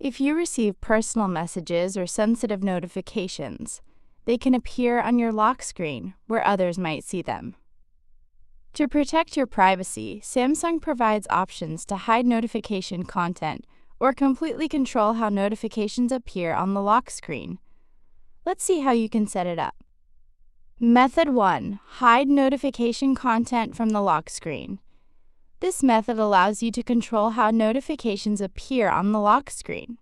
If you receive personal messages or sensitive notifications, they can appear on your lock screen where others might see them. To protect your privacy, Samsung provides options to hide notification content or completely control how notifications appear on the lock screen. Let's see how you can set it up. Method 1. Hide notification content from the lock screen. This method allows you to control how notifications appear on the lock screen.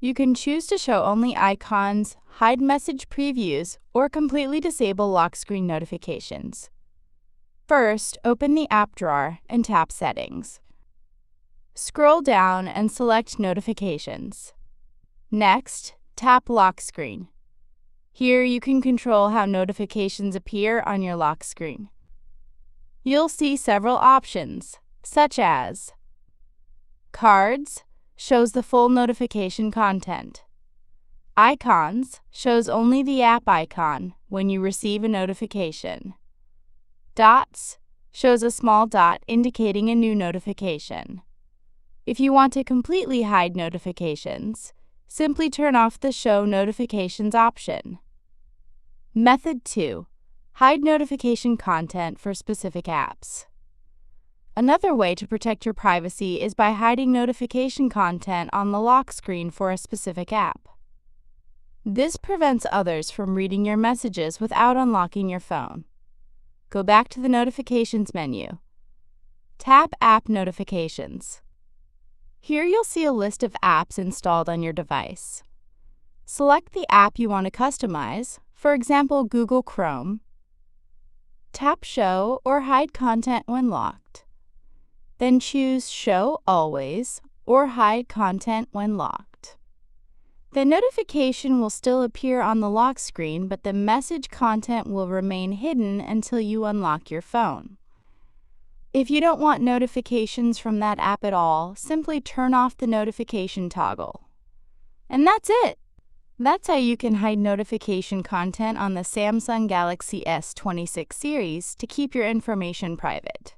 You can choose to show only icons, hide message previews, or completely disable lock screen notifications. First, open the app drawer and tap Settings. Scroll down and select Notifications. Next, tap Lock Screen. Here you can control how notifications appear on your lock screen. You'll see several options, such as Cards shows the full notification content. Icons shows only the app icon when you receive a notification. Dots shows a small dot indicating a new notification. If you want to completely hide notifications, simply turn off the Show Notifications option. Method 2. Hide notification content for specific apps. Another way to protect your privacy is by hiding notification content on the lock screen for a specific app. This prevents others from reading your messages without unlocking your phone. Go back to the Notifications menu. Tap App Notifications. Here you'll see a list of apps installed on your device. Select the app you want to customize, for example, Google Chrome. Tap Show or Hide Content when locked. Then choose Show Always or Hide Content when locked. The notification will still appear on the lock screen, but the message content will remain hidden until you unlock your phone. If you don't want notifications from that app at all, simply turn off the notification toggle. And that's it! That's how you can hide notification content on the Samsung Galaxy S26 series to keep your information private.